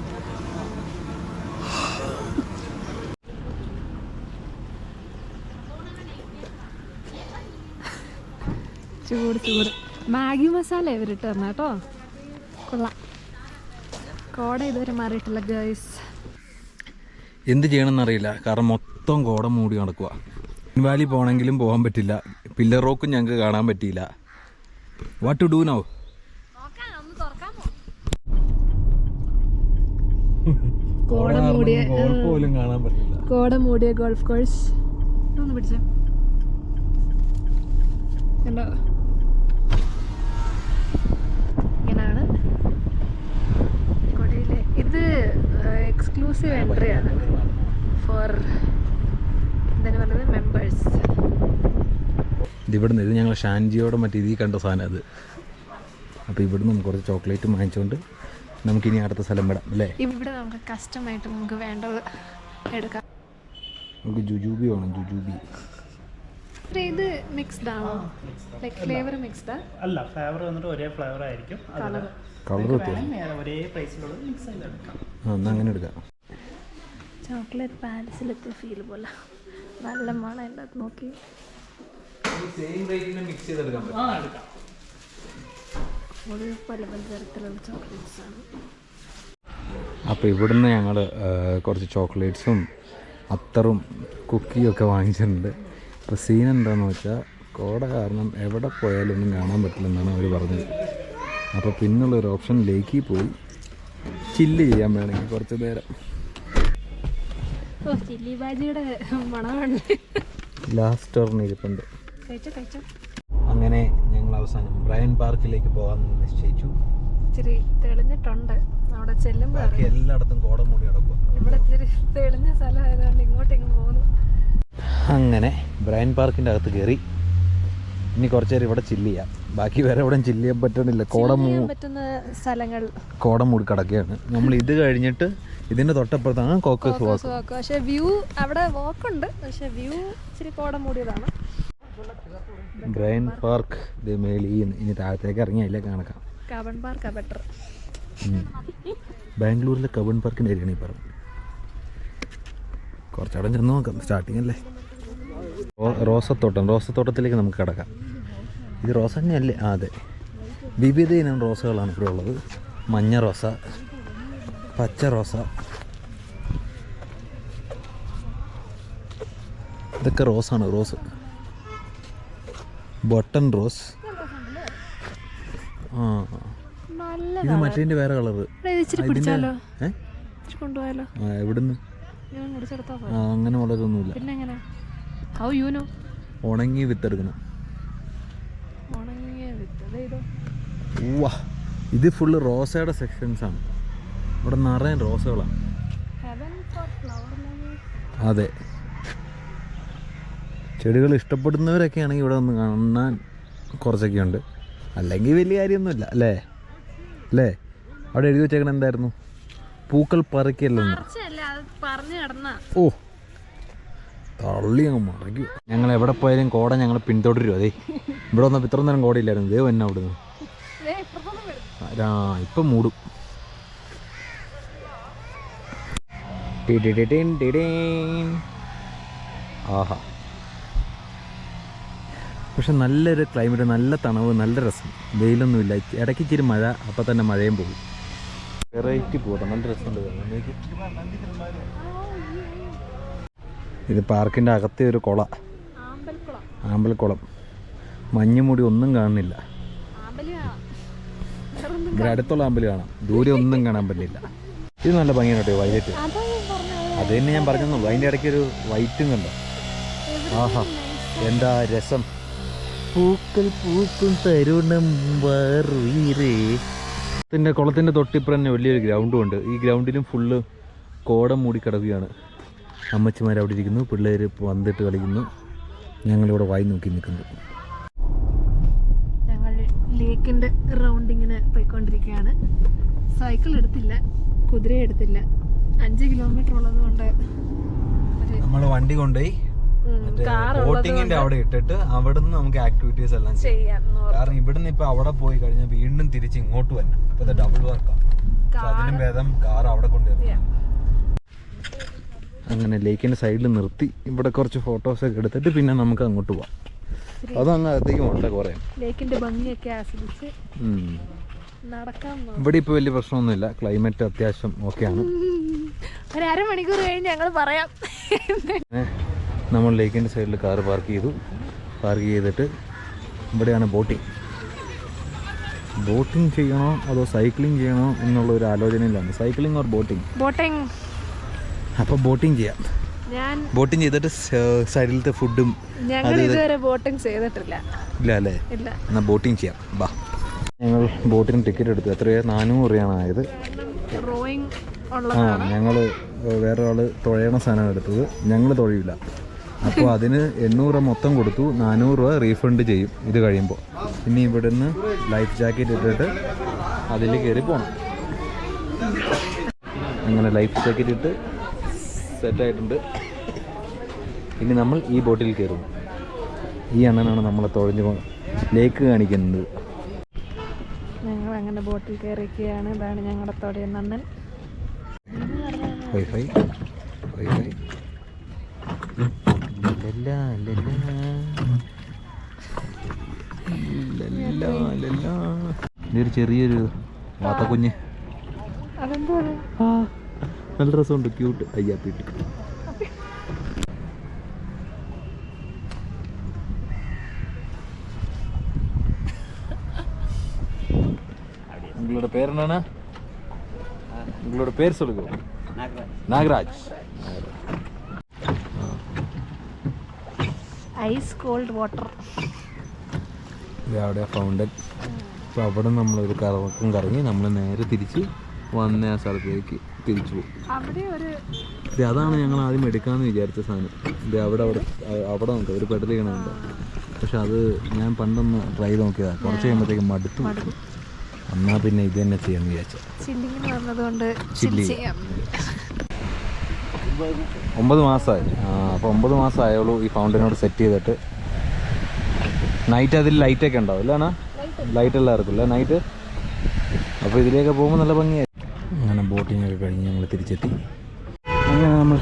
ചൂട് മാഗി മസാല ഇവരിട്ട് തന്ന കേട്ടോ. കൊള്ളാം. കോട ഇതുവരെ മാറിയിട്ടില്ല ഗൈസ്. എന്ത് ചെയ്യണമെന്നറിയില്ല, കാരണം മൊത്തം കോട മൂടി നടക്കുക. വാലി പോകണമെങ്കിലും പോകാൻ പറ്റില്ല, പില്ലർ റോക്കും ഞങ്ങൾക്ക് കാണാൻ പറ്റിയില്ല. What to do now? പോലും കാണാൻ പറ്റില്ല. കോട മൂടിയ ഗോൾഫ് കോഴ്സ് ഒന്ന് പിടിച്ചോ. കണ്ടോ, ഇങ്ങനാണ് കൊടയിലെ. ഇത് എക്സ്ക്ലൂസീവ് എൻട്രി ആണ് ഫോർ എന്താണ് പറയുന്നത്, മെമ്പേഴ്സ്. ഇതിവിടുന്ന്, ഇത് ഞങ്ങൾ ഷാൻജിയോടെ മറ്റേ ഇതിൽ കണ്ട സാധനം അത്. അപ്പോൾ ഇവിടുന്ന് നമുക്ക് കുറച്ച് ചോക്ലേറ്റ് വാങ്ങിച്ചുകൊണ്ട് നമുക്കിനി അടുത്ത സ്ഥലം വിടാം അല്ലേ. ഇവിടെ നമുക്ക് കസ്റ്റമായിട്ട് നമുക്ക് വേണ്ടത് എടുക്കാം. നമുക്ക് ജുജൂബി വേണം, ജുജൂബി. ഇത് മിക്സ്ഡ് ആണോ, ലൈക്ക് ഫ്ലേവർ മിക്സ്ഡാ? അല്ല, ഫ്ലേവർ വന്നിട്ട് ഒരേ ഫ്ലേവർ ആയിരിക്കും. കളർ ഒരേ പ്രൈസിലുള്ള മിക്സ് ചെയ്തെടുക്കാം. എന്നാൽ അങ്ങനെ എടുക്കാം. ചോക്ലേറ്റ് പാലസിലത്തെ ഫീൽ പോലെ നല്ല മണം എൻ്റെ അത് നോക്കി. മിക്സ് ചെയ്തെടുക്കാം. പല തരത്തിലുള്ള ചോക്ലേറ്റ്സ് ആണ്. അപ്പോൾ ഇവിടുന്ന് ഞങ്ങൾ കുറച്ച് ചോക്ലേറ്റ്സും അത്തറും കുക്കിയും ഒക്കെ വാങ്ങിച്ചിട്ടുണ്ട്. അപ്പോൾ സീൻ എന്താണെന്ന് വെച്ചാൽ, കോട കാരണം എവിടെ പോയാലും ഒന്നും കാണാൻ പറ്റില്ലെന്നാണ് അവർ പറഞ്ഞത്. അപ്പോൾ പിന്നുള്ളൊരു ഓപ്ഷൻ ലേക്കിൽ പോയി ചില്ല് ചെയ്യാൻ വേണമെങ്കിൽ കുറച്ച് നേരം. ചില്ലി ബാജിയുടെ മണമുണ്ട്. ലാസ്റ്റ് ഓർമ്മ ഇരിപ്പുണ്ട്. കഴിച്ചോ. അങ്ങനെ ഞങ്ങൾ അവസാനം ബ്രയൻ പാർക്കിലേക്ക് പോകാൻ നിശ്ചയിച്ചു. ഇച്ചിരി തെളിഞ്ഞിട്ടുണ്ട്, അവിടെ ചെല്ലുമ്പോൾ ബാക്കി എല്ലായിടത്തും കോട മൂടി നടക്കുക. ഇവിടെ ഇച്ചിരി തെളിഞ്ഞ സ്ഥലമായതുകൊണ്ട് ഇങ്ങോട്ടിങ്ങ് പോകുന്നു. അങ്ങനെ ബ്രയൻ പാർക്കിൻ്റെ അകത്ത് കയറി ഇനി കുറച്ച് നേരം ഇവിടെ ചില്ല് ചെയ്യാം. ബാക്കി വേറെ എവിടെ ചില്ല് ചെയ്യാൻ പറ്റണില്ല, പറ്റുന്ന സ്ഥലങ്ങൾ കോട മൂടി കിടക്കുകയാണ്. നമ്മൾ ഇത് കഴിഞ്ഞിട്ട് ഇതിൻ്റെ തൊട്ടപ്പുറത്താണ് കോക്കസ് വാക്ക്. പക്ഷേ വ്യൂ അവിടെ വാക്കുണ്ട്, പക്ഷെ വ്യൂ ഇച്ചിരി കോട മൂടിയതാണ്. ബ്രയൻ പാർക്ക് മേളി ഇനി താഴത്തേക്ക് ഇറങ്ങി അതിലേ കാണക്കാം. കബൺ പാർക്കാ ബെറ്റർ. ബാംഗ്ലൂരിലെ കബൺ പാർക്കിൻ്റെ ഏരിയയാണ് ഈ പറഞ്ഞത്. കുറച്ചവിടെ ചെന്ന് നോക്കാം, സ്റ്റാർട്ടിങ് അല്ലേ. റോസത്തോട്ടത്തിലേക്ക് നമുക്ക് കിടക്കാം. ഇത് റോസ തന്നെയല്ലേ? ആ അതെ, വിവിധ ഇനം റോസകളാണ് ഇവിടെ ഉള്ളത്. മഞ്ഞ റോസ, പച്ച റോസ, ഇതൊക്കെ റോസാണ്. Rose, button rose. ആ ഇത് മറ്റേതിൻ്റെ വേറെ കളറ്. എവിടുന്ന്? അങ്ങനെ വളരൊന്നുമില്ല. ഉണങ്ങി വിത്തെടുക്കണം. വാ, ഇത് ഫുള്ള് റോസയുടെ സെക്ഷൻസാണ്. ഇവിടെ നിറയെ റോസകളാണ്. അതെ, ചെടികൾ ഇഷ്ടപ്പെടുന്നവരൊക്കെ ആണെങ്കിൽ ഇവിടെ ഒന്ന് കാണാൻ കുറച്ചൊക്കെ ഉണ്ട്, അല്ലെങ്കിൽ വലിയ കാര്യമൊന്നുമില്ല അല്ലേ. അവിടെ എഴുതി വെച്ചേക്കണ എന്തായിരുന്നു? പൂക്കൾ പറിക്കല്ലെന്ന്. ഓ, തള്ളി അങ്ങ് മറയ്ക്കും. ഞങ്ങൾ എവിടെ പോയാലും കോട ഞങ്ങൾ പിന്തുടരും. അതെ, ഇവിടെ വന്നപ്പോൾ ഇത്ര നേരം കോടയില്ലായിരുന്നു. ദേ വന്നെ അവിടുന്ന് ഇപ്പം മൂടും. ആഹാ, പക്ഷെ നല്ലൊരു ക്ലൈമറ്റ്, നല്ല തണവ്, നല്ല രസം. വെയിലൊന്നുമില്ല, ഇടയ്ക്ക് ഇച്ചിരി മഴ, അപ്പം തന്നെ മഴയും പോകും. വെറൈറ്റി പോട്ടെ, നല്ല രസമുണ്ട്. ഇത് പാർക്കിൻ്റെ അകത്തെ ഒരു കുള, ആമ്പൽക്കുളം. ആമ്പൽക്കുളം. മഞ്ഞുമൂടി ഒന്നും കാണുന്നില്ല. ആമ്പല് കാണാം. ഇവിടെ അടുത്തുള്ള ആമ്പല് കാണാം, ദൂരെ ഒന്നും കാണാൻ പറ്റില്ല. ഇത് നല്ല ഭംഗിയാണ് കേട്ടോ വൈലറ്റ്. അതാ ഞാൻ പറഞ്ഞത്. അത് തന്നെ ഞാൻ പറഞ്ഞെന്നുള്ളൂ. അതിൻ്റെ ഇടയ്ക്ക് ഒരു വൈറ്റും കണ്ടോ? ആഹാ എന്താ രസം. പൂക്കൾ പൂക്കും തരുണം ത്തിൻ്റെ കുളത്തിൻ്റെ തൊട്ടിപ്പുറം തന്നെ വലിയൊരു ഗ്രൗണ്ടും ഉണ്ട്. ഈ ഗ്രൗണ്ടിലും ഫുള്ള് കോടം മൂടി കിടക്കുകയാണ്. അമ്മച്ചിമാർ അവിടെ ഇരിക്കുന്നു, പിള്ളേർ വന്നിട്ട് കളിക്കുന്നു, ഞങ്ങളിവിടെ വായി നോക്കി നിൽക്കുന്നു. ഞങ്ങൾ ലേക്കിന്റെ റൗണ്ടിങ്ങിന് പോയിക്കൊണ്ടിരിക്കുകയാണ്. സൈക്കിൾ എടുത്തില്ല, കുതിര എടുത്തില്ല. 5 കിലോമീറ്റർ ഉള്ളത് കൊണ്ട് നമ്മൾ വണ്ടി കൊണ്ടുപോയി ബോട്ടിങ്ങിന്റെ അവിടെ ഇട്ടിട്ട് അവിടെ നിന്ന് നമുക്ക് ആക്ടിവിറ്റീസ് എല്ലാം ചെയ്യാം. കാരണം ഇവിടുന്ന് ഇപ്പൊ അവിടെ പോയി കഴിഞ്ഞാൽ വീണ്ടും തിരിച്ച് ഇങ്ങോട്ട് വരണം. ഇപ്പൊ ഡബിൾ വർക്കാണ്. അതിനും ഭേദം കാർ അവിടെ കൊണ്ടുവരണം. അങ്ങനെ ലേക്കിന്റെ സൈഡിൽ നിർത്തി ഇവിടെ കുറച്ച് ഫോട്ടോസൊക്കെ എടുത്തിട്ട് പിന്നെ നമുക്ക് അങ്ങോട്ട് പോവാം. അതങ്ങ് അകത്തേക്കും ഉണ്ട് കുറേ. ലേക്കിന്റെ ഭംഗിയൊക്കെ ആസ്വദിച്ച് നടക്കാം. ഇവിടെ ഇപ്പൊ വലിയ പ്രശ്നമൊന്നുമില്ല, ക്ലൈമറ്റ് അത്യാവശ്യം ഓക്കെയാണ്. ഒരു അരമണിക്കൂർ കഴിഞ്ഞ് ഞങ്ങൾ പറയാം. നമ്മൾ ലേക്കിൻ്റെ സൈഡിൽ കാർ പാർക്ക് ചെയ്തു. പാർക്ക് ചെയ്തിട്ട് ഇവിടെയാണ് ബോട്ടിംഗ് ചെയ്യണോ അതോ സൈക്ലിംഗ് ചെയ്യണോ എന്നുള്ള ഒരു ആലോചനയിലാണ്. Cycling or boating. അപ്പോൾ ബോട്ടിംഗ് ചെയ്യാം. ബോട്ടിംഗ് ചെയ്തിട്ട് സൈഡിലത്തെ ഫുഡും. ഞങ്ങൾ ഇതുവരെ ബോട്ടിംഗ് ചെയ്തിട്ടില്ല. ഇല്ല അല്ലേ? എന്നാൽ ബോട്ടിംഗ് ചെയ്യാം. ബാ, ഞങ്ങൾ ബോട്ടിന് ടിക്കറ്റ് എടുത്തു. എത്രയോ 400 രൂപയാണ് ആയത്. ഞങ്ങൾ വേറെ ആൾ തുഴയണ സാധനമാണ് എടുത്തത്, ഞങ്ങൾ തുഴയില്ല. അപ്പോൾ അതിന് 800 മൊത്തം കൊടുത്തു. 400 രൂപ റീഫണ്ട് ചെയ്യും ഇത് കഴിയുമ്പോൾ. ഇനി ഇവിടുന്ന് ലൈഫ് ജാക്കറ്റ് ഇട്ടിട്ട് അതിൽ കയറി പോകണം. അങ്ങനെ ലൈഫ് ജാക്കറ്റ് ഇട്ട് സെറ്റായിട്ടുണ്ട്. ഇനി നമ്മൾ ഈ ബോട്ടിൽ കയറും. ഈ അണ്ണനാണ് നമ്മളെ തുഴഞ്ഞ് ലേക്ക് കാണിക്കുന്നത്. ഞങ്ങൾ അങ്ങനെ ബോട്ടിൽ കയറിയിരിക്കുകയാണ്. ഇതാണ് ഞങ്ങളുടെ തുഴയുന്ന അണ്ണൻ. വൈഫൈ ഇതൊരു ചെറിയൊരു വാത്തക്കുഞ്ഞ്. നല്ല രസമുണ്ട്, ക്യൂട്ട്. അയ്യാപ്പിട്ട് உங்களோட பேர் என்னன்னா? உங்களோட பேர் சொல்லுங்க. நாகராஜ். Ice cold water. അവിടെ ഫൗണ്ടൻ. അപ്പോൾ അവിടെ നമ്മളൊരു കറങ്ങി നമ്മൾ നേരെ തിരിച്ച് വന്ന ആ സ്ഥലത്തേക്ക് തിരിച്ചു പോകും. അതാണ് ഞങ്ങൾ ആദ്യം എടുക്കാമെന്ന് വിചാരിച്ച സാധനം. ഇത് അവിടെ നോക്കാം, ഒരു പെഡൽ ചെയ്യണമുണ്ട്. പക്ഷെ അത് ഞാൻ പണ്ടൊന്ന് ട്രൈ നോക്കിയതാണ്. കുറച്ച് കഴിയുമ്പോഴത്തേക്കും മടുത്തു. എന്നാൽ പിന്നെ ഇത് തന്നെ ചെയ്യാമെന്ന് വിചാരിച്ചു. 9 മാസമായി. അപ്പോൾ 9 മാസമായുള്ളൂ ഈ ഫൗണ്ടനോട് സെറ്റ് ചെയ്തിട്ട്. നൈറ്റ് അതിൽ ലൈറ്റൊക്കെ ഉണ്ടാവും അല്ലാണ്? ലൈറ്റെല്ലാം ഇറക്കില്ല നൈറ്റ്. അപ്പോൾ ഇതിലേക്ക് പോകുമ്പോൾ നല്ല ഭംഗിയായി. അങ്ങനെ ബോട്ടിങ്ങൊക്കെ കഴിഞ്ഞ് ഞങ്ങൾ തിരിച്ചെത്തി. അങ്ങനെ നമ്മൾ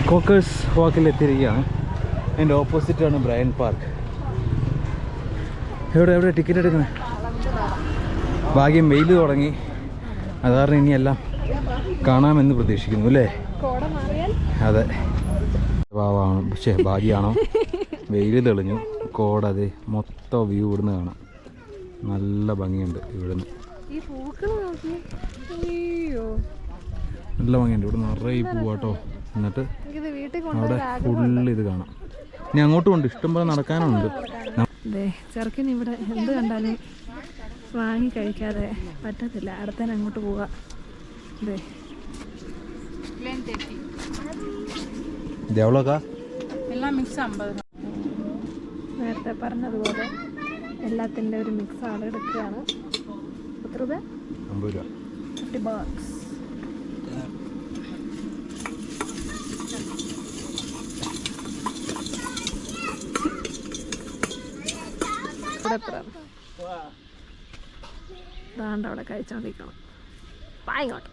കോക്കേഴ്സ് വാക്കിൽ എത്തിയിരിക്കുകയാണ്. അതിൻ്റെ ഓപ്പോസിറ്റാണ് ബ്രയൻ പാർക്ക്. എവിടെ ടിക്കറ്റ് എടുക്കുന്നത്? ഭാഗ്യം വെയിൽ തുടങ്ങി, അത് കാരണം ഇനിയെല്ലാം കാണാമെന്ന് പ്രതീക്ഷിക്കുന്നു അല്ലേ? അതെ, പാവാണ്. പക്ഷേ ഭാഗ്യമാണോ, വെയിൽ തെളിഞ്ഞു, കോട അതെ മൊത്തം വ്യൂ ഇവിടുന്ന് കാണാം. നല്ല ഭംഗിയുണ്ട് ഇവിടുന്ന്. നല്ല ഭംഗിയുണ്ട് ഇവിടെ നിറയെ പൂവാട്ടോ. എന്നിട്ട് അവിടെ ഫുള്ള് ഇത് കാണാം. ഇനി അങ്ങോട്ടും ഉണ്ട്, ഇഷ്ടംപോലെ നടക്കാനുണ്ട്. ചെറുക്കൻ ഇവിടെ എന്ത് കണ്ടാലും വാങ്ങി കഴിക്കാതെ പറ്റത്തില്ല. അടുത്തന്നെ അങ്ങോട്ട് പോവുക. നേരത്തെ പറഞ്ഞതുപോലെ എല്ലാത്തിൻ്റെ ഒരു മിക്സ് ആണ് എടുക്കുകയാണ്. എത്ര രൂപ? 50 രൂപ. 50 bucks. അവിടെ കഴിച്ചോണ്ടിരിക്കണം. പായിങ്ങോട്ട്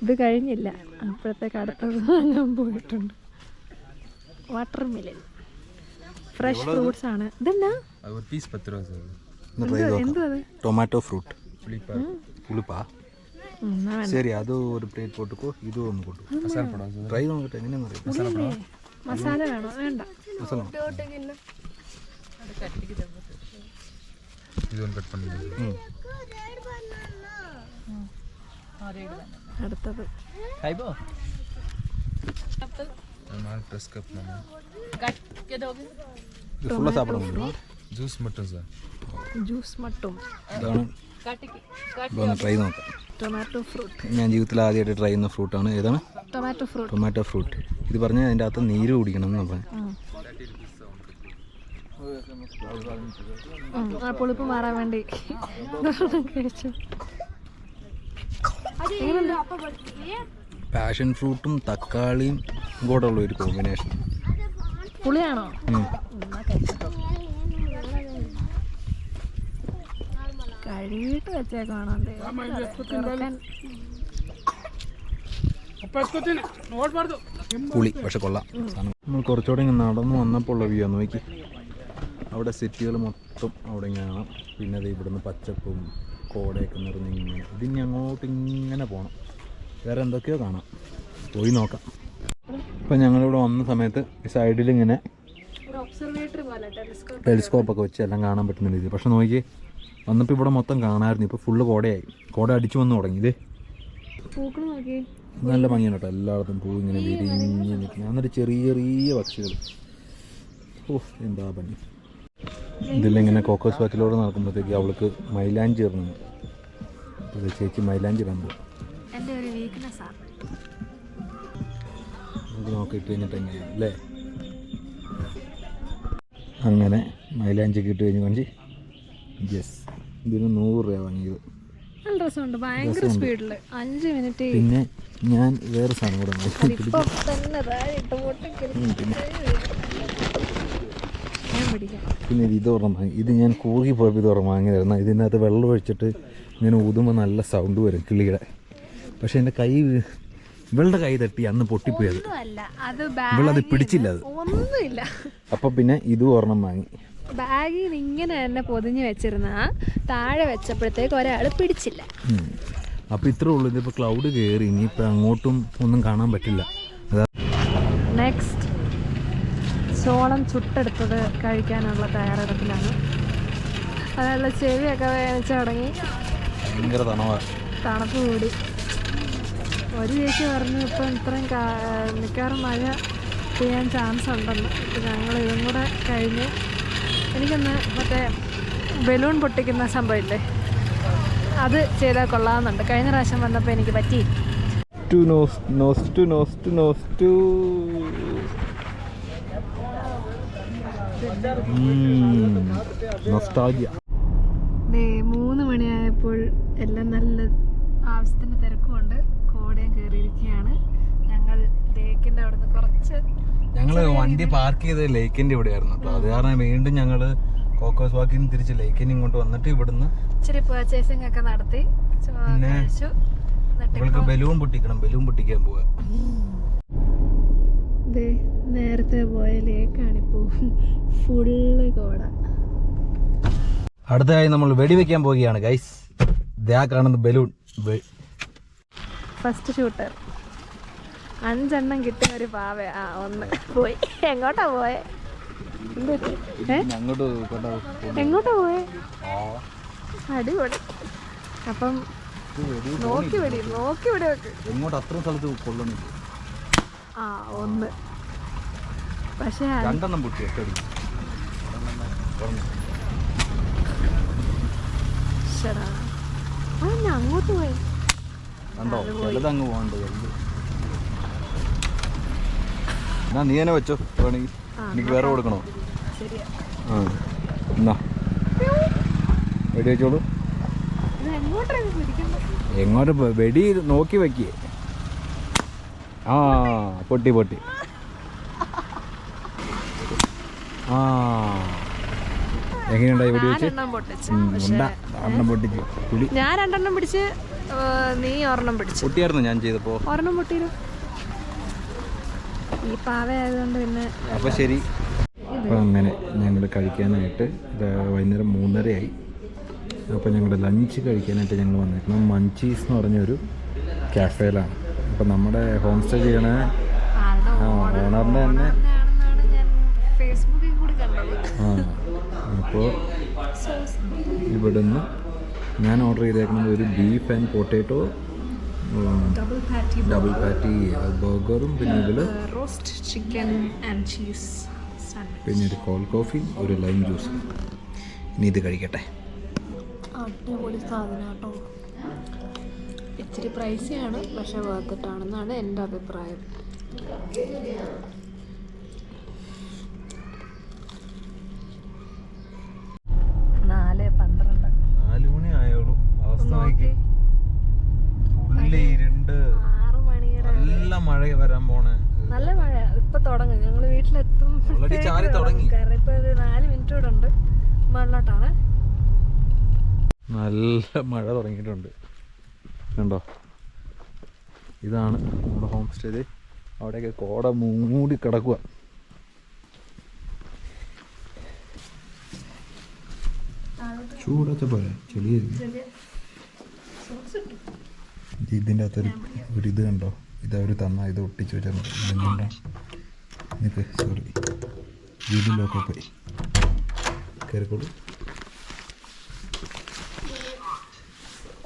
ഇത് കഴിഞ്ഞില്ല, അപ്പോഴത്തേക്ക് അടുത്തത് വാങ്ങാൻ പോയിട്ടുണ്ട്. വാട്ടർ മിലൻ ഫ്രഷ് ഫ്രൂട്ട്സ് ആണ്. ഇതെന്നാ? Tomato fruit. പുളിപ്പാ. ശരി, അത് ഒരു പ്ലേറ്റ് പോട്ടുക്കോ, ഇത് ഒന്ന് കൊട്ടു. ട്രൈ നോക്കട്ടെ എങ്ങനെയാണെന്ന് അറിയാം. മസാല വേണോ? വേണ്ട. മസാല അടുത്തത് ഫുള്ള് സാപ്പിടാൻ പറ്റുമോ? ജ്യൂസ് മട്ടും ഇതാണ്, ഇതൊന്ന് ട്രൈ നോക്കാം. Tomato fruit. ഞാൻ ജീവിതത്തിൽ ആദ്യമായിട്ട് ട്രൈ ചെയ്യുന്ന ഫ്രൂട്ടാണ്. ഏതാണ്? Tomato fruit. ഇത് പറഞ്ഞാൽ അതിൻ്റെ അകത്ത് നീര് കുടിക്കണം എന്ന് പറഞ്ഞു. പുളിപ്പ് മാറാൻ വേണ്ടി കഴിച്ചു. പാഷൻ ഫ്രൂട്ടും തക്കാളിയും കൂടെ ഉള്ള ഒരു കോമ്പിനേഷൻ. പുളിയാണോ? കഴുകിയിട്ട് വെച്ചേക്കാണോ? പുളി പക്ഷെ കൊള്ളാം. നമ്മൾ കുറച്ചുകൂടെ ഇങ്ങനെ നടന്നു വന്നപ്പോൾ ഉള്ള വ്യൂ ആണ് നോക്കി. അവിടെ സിറ്റികൾ മൊത്തം അവിടെ ഇങ്ങനെ, പിന്നെ അത് ഇവിടുന്ന് പച്ചപ്പും കോടയൊക്കെ നിറഞ്ഞിങ്ങനെ. ഇതിനി അങ്ങോട്ട് ഇങ്ങനെ പോകണം, വേറെ എന്തൊക്കെയോ കാണാം, പോയി നോക്കാം. ഇപ്പം ഞങ്ങളിവിടെ വന്ന സമയത്ത് ഈ സൈഡിൽ ഇങ്ങനെ ടെലിസ്കോപ്പൊക്കെ വെച്ച് എല്ലാം കാണാൻ പറ്റുന്ന രീതി. പക്ഷെ നോക്കി വന്നപ്പോൾ ഇവിടെ മൊത്തം കാണാമായിരുന്നു. ഇപ്പോൾ ഫുള്ള് കോടയായി, കോട അടിച്ചു വന്ന് തുടങ്ങി. ഇത് നല്ല ഭംഗിയാണ് കേട്ടോ, എല്ലായിടത്തും പൂ ഇങ്ങനെ വിരിഞ്ഞ് നിൽക്കുന്നത്. എന്നിട്ട് ചെറിയ ചെറിയ പക്ഷികൾ. ഓ എന്താ ഭംഗി. ഇതിലിങ്ങനെ കോക്കോസ് വാക്കിലൂടെ നടക്കുമ്പോഴത്തേക്ക് അവൾക്ക് മൈലാഞ്ചി ഇറങ്ങുന്നു. ഇത് ചേച്ചി മൈലാഞ്ചി ഇടാൻ പോകും. നമുക്ക് നോക്കിയിട്ട് കഴിഞ്ഞിട്ട് എങ്ങനെയാണ് അല്ലേ? അങ്ങനെ മൈലാഞ്ചി ഇട്ട് കഴിഞ്ഞ് കൊഞ്ചി. യെസ്, ഇതിന് 100 രൂപ വാങ്ങിയത്. പിന്നെ ഞാൻ വേറെ സാധനം കൂടെ പിന്നെ ഇത് ഒരെണ്ണം വാങ്ങി. ഇത് ഞാൻ കൂകി പോയപ്പോൾ ഇത് ഒരെണ്ണം വാങ്ങിയതായിരുന്നു. ഇതിനകത്ത് വെള്ളം ഒഴിച്ചിട്ട് ഇങ്ങനെ ഊതുമ്പോൾ നല്ല സൗണ്ട് വരും കിളിയുടെ. പക്ഷെ എൻ്റെ കൈ, ഇവളുടെ കൈ തട്ടി അന്ന് പൊട്ടിപ്പോയത്. ഇവളത് പിടിച്ചില്ല, അത് ഒന്നുമില്ല. അപ്പം പിന്നെ ഇതും ഒരെണ്ണം വാങ്ങി. ബാഗിൽ ഇങ്ങനെ തന്നെ പൊതിഞ്ഞ് വെച്ചിരുന്ന താഴെ വെച്ചപ്പോഴത്തേക്ക് ഒരാൾ പിടിച്ചില്ല. അപ്പോൾ ഇത്രേ ഉള്ളൂ. ഇതിപ്പോൾ ക്ലൗഡ് കയറി, ഇനിയിപ്പോൾ അങ്ങോട്ടും ഒന്നും കാണാൻ പറ്റില്ല. നെക്സ്റ്റ് ചോളം ചുട്ടെടുത്തത് കഴിക്കാനുള്ള തയ്യാറെടുപ്പിലാണ്. അതുള്ള ചെവിയൊക്കെ വേദനിച്ച് തുടങ്ങി, ഭയങ്കര തണുപ്പ് കൂടി. ഒരു ചേച്ചി പറഞ്ഞു ഇപ്പം ഇത്രയും മിക്കവാറും മഴ പെയ്യാൻ ചാൻസ് ഉണ്ടെന്ന്. ഇപ്പം ഞങ്ങൾ ഇതും കൂടെ കഴിഞ്ഞ് എനിക്കൊന്ന് മറ്റേ ബലൂൺ പൊട്ടിക്കുന്ന സംഭവമില്ലേ, അത് ചെയ്താൽ കൊള്ളാമെന്നുണ്ട്. കഴിഞ്ഞ പ്രാവശ്യം വന്നപ്പോൾ എനിക്ക് പറ്റി. ദേ 3 മണിയായപ്പോൾ എല്ലാം നല്ല ആവശ്യത്തിന് തിരക്കുമുണ്ട്. കോടയും കയറിയിരിക്കുകയാണ്. ഞങ്ങൾ ലേക്കിൻ്റെ അവിടെ നിന്ന് കുറച്ച് വണ്ടി പാർക്ക് ചെയ്ത് ലേക്കിന്റെ ഇവിടെ ആയിരുന്നു കേട്ടോ. അത് കാരണം വീണ്ടും ഞങ്ങള് കോക്കോസ് വാക്കിന് തിരിച്ച് ലേക്കിന് ഇങ്ങോട്ട് വന്നിട്ട് ഇവിടുന്ന് ഇച്ചിരി പർച്ചേസിംഗ് ഒക്കെ നടത്തി ഇവൾക്ക് ബലൂൺ പൊട്ടിക്കണം, ബലൂൺ പൊട്ടിക്കാൻ പോവാ. നേരത്തെ പോയ ലേക്കാണിപ്പോ ഫുള്ള് കോട. അടുത്തതായി നമ്മൾ വെടിവെക്കാൻ പോവുകയാണ് ഗൈസ്. ദാ കാണുന്ന ബലൂൺ. ഫസ്റ്റ് ഷൂട്ടർ 5 എണ്ണം കിട്ടിയ ഒരു പാവ. ഒന്ന് പോയി. എങ്ങോട്ടാ പോയെ? എങ്ങോട്ടാ പോയെ? അടിപൊളി. അപ്പം നോക്കി വെടി വെക്ക്. എങ്ങോട്ട് അത്രയും സ്ഥലത്ത് കൊള്ളണം. ഒന്ന് പക്ഷേ 2 എണ്ണം പൊട്ടി. അങ്ങോട്ട് പോയി. കണ്ടോ, ചിലതങ്ങ് പോകണ്ടത്. നീ തന്നെ വെച്ചോ, വേണമെങ്കിൽ എനിക്ക് വേറെ കൊടുക്കണോ? എന്നാ വെടി വെച്ചോളൂ. എങ്ങോട്ട് വെടി നോക്കി വെക്കേ. പൊട്ടി എങ്ങനെയുണ്ടായി വെടി വെച്ച്? പൊട്ടിച്ചു. ഞാൻ 2 എണ്ണം പിടിച്ച്, നീ 1 എണ്ണം പിടിച്ചു. പൊട്ടിയായിരുന്നു ഞാൻ ചെയ്തപ്പോ. 1 എണ്ണം പൊട്ടിയിരുന്നു. ഈ പാവ ആയതുകൊണ്ട് പിന്നെ. അപ്പോൾ ശരി. അപ്പോൾ അങ്ങനെ ഞങ്ങൾ കഴിക്കാനായിട്ട് വൈകുന്നേരം 3:30 ആയി. അപ്പോൾ ഞങ്ങളുടെ ലഞ്ച് കഴിക്കാനായിട്ട് ഞങ്ങൾ വന്നിരിക്കുന്നത് മഞ്ചീസ് എന്ന് പറഞ്ഞൊരു ക്യാഫേയിലാണ്. അപ്പോൾ നമ്മുടെ ഹോം സ്റ്റേ ചെയ്യണ ഓണറിൻ്റെ തന്നെ ഫേസ്ബുക്കിൽ കൂടി കണ്ടത്. അപ്പോൾ ഇവിടുന്ന് ഞാൻ ഓർഡർ ചെയ്തേക്കുന്നത് ഒരു ബീഫ് ആൻഡ് പൊട്ടാറ്റോ ഡബിൾ പാറ്റി ബർഗറും, പിന്നെ ഇതിൽ റോസ്റ്റ് ചിക്കൻ ആൻഡ് ചീസ്, പിന്നെ ഒരു കോൾഡ് കോഫി, ഒരു ലൈം ജ്യൂസ്. ഇനി ഇത് കഴിക്കട്ടെ. അടിപൊളി സാധനം കേട്ടോ. ഇച്ചിരി പ്രൈസിയാണ്, പക്ഷെ വർത്തിട്ടാണെന്നാണ് എൻ്റെ അഭിപ്രായം. നാല് 12 4 മണി ആയോളൂ. അവസ്ഥ നോക്കി, ഫുള്ള് ഇരുണ്ട്, 6 മണിയുടെ നല്ല മഴ വരാൻ പോണേ. നല്ല മഴ ഇപ്പൊ തുടങ്ങും. ഞങ്ങൾ വീട്ടിലെത്തും, Already ചാറി തുടങ്ങി. കാരണം ഇപ്പൊ ഒരു 4 മിനിറ്റ് കൂടെ ഉണ്ട് മണ്ണോട്ടാണ്. നല്ല മഴ തുടങ്ങിയിട്ടുണ്ട് കണ്ടോ. ഇതാണ് നമ്മുടെ ഹോം സ്റ്റേ. അവിടെയൊക്കെ കോട മൂടി കിടക്കുക. ചൂടൊക്കെ പോലെ ചെളിയായിരിക്കും. ഇതിൻ്റെ അകത്തൊരു ഇത് കണ്ടോ, ഇതവർ തന്ന ഇത് ഒട്ടിച്ച് വെച്ചിട്ടുണ്ട്. ഇതെന്താ നിനക്ക് സോറി വീട്ടിലൊക്കെ പോയി കയറിക്കോളൂ.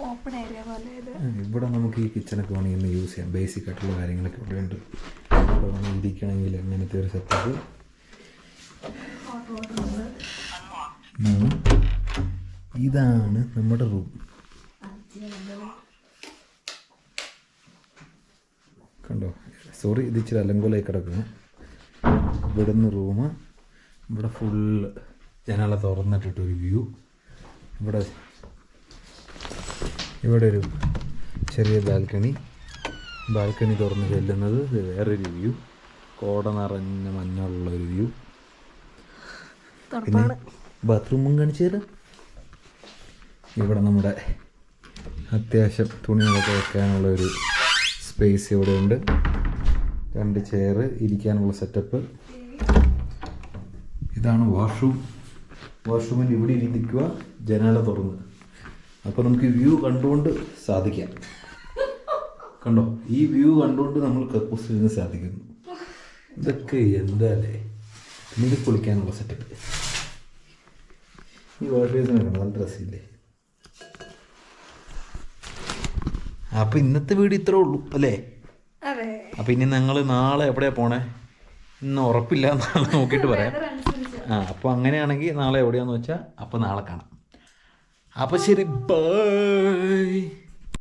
ഓപ്പൺ ഏരിയ പോലെ ഇത്. ഇവിടെ നമുക്ക് ഈ കിച്ചണൊക്കെ വേണമെങ്കിൽ യൂസ് ചെയ്യാം. ബേസിക് ആയിട്ടുള്ള കാര്യങ്ങളൊക്കെ ഇവിടെ ഉണ്ട്. ഇവിടെ വേണമെങ്കിൽ ഇരിക്കണമെങ്കിൽ അങ്ങനത്തെ ഒരു സെറ്റപ്പ്. ഇതാണ് നമ്മുടെ റൂം. കണ്ടോ, സോറി ഇത് ഇച്ചിരി അലങ്കോലായി കിടക്കുന്നു. ഇവിടുന്ന് റൂം, ഇവിടെ ഫുള്ള് ജനാല തുറന്നിട്ടിട്ടൊരു വ്യൂ. ഇവിടെ ഒരു ചെറിയ ബാൽക്കണി തുറന്ന് ചെല്ലുന്നത് വേറൊരു വ്യൂ. കോട നിറഞ്ഞ മഞ്ഞുള്ളൊരു വ്യൂ. പിന്നെ ബാത്റൂമും കാണിച്ചു തരാം. ഇവിടെ നമ്മുടെ അത്യാവശ്യം തുണികളൊക്കെ വെക്കാനുള്ളൊരു സ്പേസ് ഇവിടെ ഉണ്ട്. 2 ചെയർ ഇരിക്കാനുള്ള സെറ്റപ്പ്. ഇതാണ് വാഷ്റൂമിൽ ഇവിടെ ഇരിക്കുക, ജനാല തുറന്ന്. അപ്പോൾ നമുക്ക് വ്യൂ കണ്ടുകൊണ്ട് സാധിക്കാം. കണ്ടോ, ഈ വ്യൂ കണ്ടുകൊണ്ട് നമ്മൾ കക്കൂസ് ചെയ്യാൻ സാധിക്കുന്നു. ഇതൊക്കെ എന്താല്ലേ. ഇത് കുളിക്കാനുള്ള സെറ്റപ്പ്. ഈ വാഷ് ബേസിന് കണ്ടോ, നല്ല ഡ്രസ്സില്ലേ. അപ്പോൾ ഇന്നത്തെ വീഡിയോ ഇത്രേ ഉള്ളൂ അല്ലേ? അതെ. അപ്പോൾ ഇനി ഞങ്ങൾ നാളെ എവിടെയാണ് പോണേ ഇന്ന് ഉറപ്പില്ല, നാളെ നോക്കിയിട്ട് പറയാം. അപ്പോൾ അങ്ങനെയാണെങ്കിൽ നാളെ എവിടെയാണെന്ന് വെച്ചാൽ അപ്പോൾ നാളെ കാണാം. അപ്പോൾ ശരി, ബൈ.